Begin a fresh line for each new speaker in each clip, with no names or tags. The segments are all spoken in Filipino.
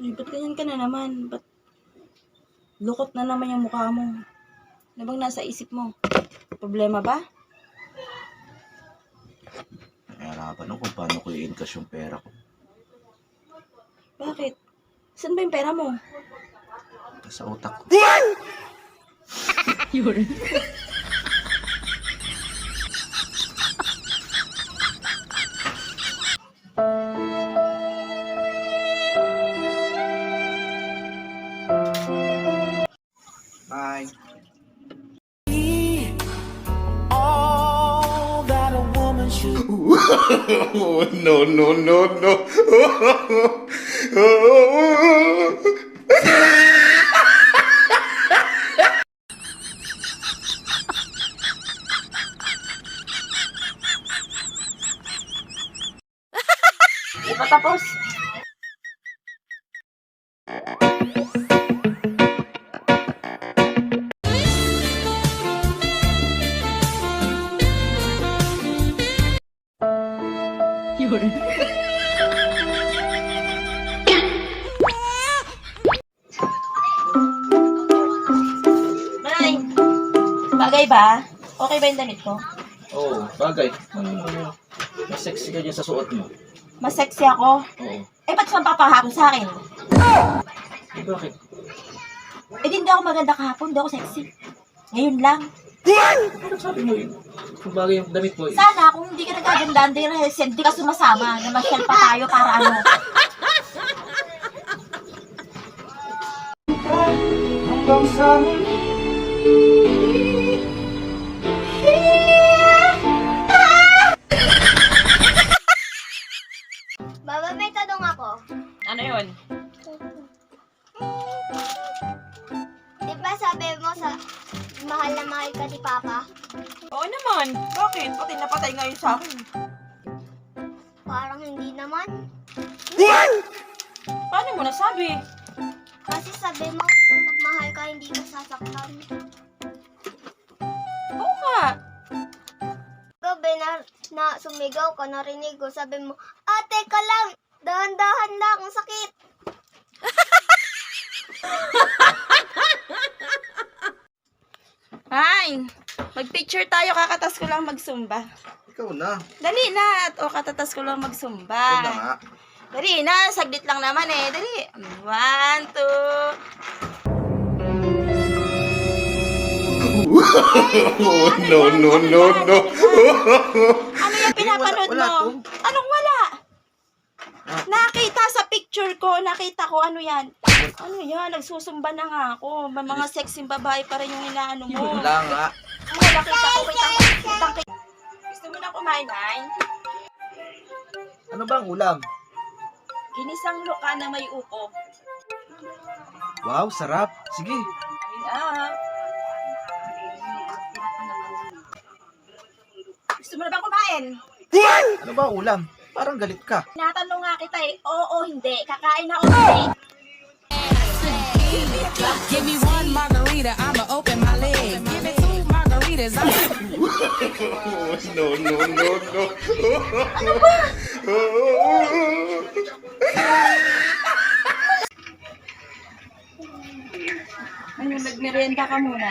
Ay, ba't ganyan ka na naman? Ba't lukot na naman yung mukha mo? Ano bang nasa isip mo? Problema ba?
Nahihirapan ako kung paano ko i-encash yung pera ko.
Bakit? Saan ba yung pera mo?
Sa utak ko.
Yun.
Bye.
All that a woman should.
Oh, no, no, no, no.
Di pa tapos. Yun. Manay, bagay ba? Okay ba yung damit ko?
Oo, bagay. Mas sexy ka dyan sa suot mo.
Mas sexy ako?
Oo.
Eh, ba't saan papahapon sa akin?
Eh, bakit?
Eh, di ako maganda kahapon, hindi ako sexy. Ngayon lang.
Ano sabi mo yun? Kung bagay yung damit mo,
Sana, kung hindi ka nagagandaan, hindi ka sumasama, namasyal pa tayo para ano.
Hanggang sa
Baba, may tanong ako.
Ano yun?
Di ba sabi mo sa mahal na mahal ka ni Papa?
Oo naman. Bakit? Pati napatay ngayon sa akin.
Parang hindi naman.
Paano mo nasabi?
Kasi sabi mo, pag mahal ka, hindi ka sasaktan.
Oo nga.
Gabi na sumigaw ka, narinig ko, sabi mo, ate ka lang, dahan-dahan lang, ang sakit.
Ay, mag-picture tayo. Kakatas ko lang magsumba.
ikaw na.
Dali na. O, katatas ko lang
Ikaw na
magsumba.
nga.
Dali na. Saglit lang naman eh. Dali. 1, 2.
Oh, no, no, no, no.
Ano yung pinapanood
wala
mo?
to.
Anong wala? Nakita sa picture ko. Nakita ko. Ano yan? Ano yan? Nagsusumba na nga ako. May mga sexy babae pa rin yung inaano mo.
Wala nga.
Wala, kita ko. Kitang. Gusto mo na kumain, Nay?
Ano bang ulam?
Ginisang luka na may upo.
Wow, sarap. Sige.
Kain na. Gusto mo na bang kumain?
Ano ba ulam? Parang galit ka.
Tinatanong nga kita eh. Oo, hindi. Kakain na o hindi.
Give me one margarita, I'ma open my leg. Give me two margaritas, I'm
Oh, no, no, no, no.
Ano, magmerienda ka muna.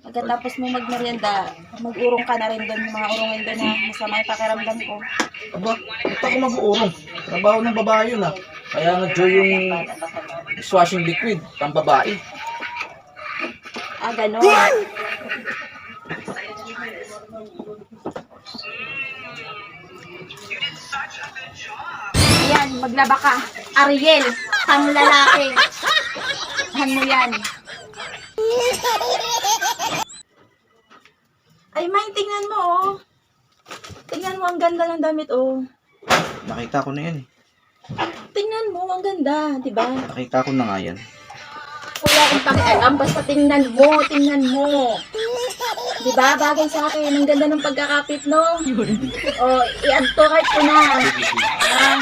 Pagkatapos mo magmerienda, mag-urong ka na rin doon. Mga urongin doon na masama yung pakiramdam ko.
Aba, ba't ako mag-uurong? Trabaho ng babae yun ah. Kaya nag-joy yung dishwashing liquid, pang babae.
Ah, gano'n. Ayan, maglaba ka. Ariel, pang lalaki. Ano yan? Ay, May, tingnan mo, oh. Tingnan mo, ang ganda ng damit, oh.
Nakita ko na yan eh.
Tingnan mo, ang ganda, di ba?
Nakita ko na nga yan.
Wala akong pakialam, basta tingnan mo, tingnan mo. Di ba? Bagay sa akin, ang ganda ng pagkakapit, no? Oh, i-add to cart ko na. Ah,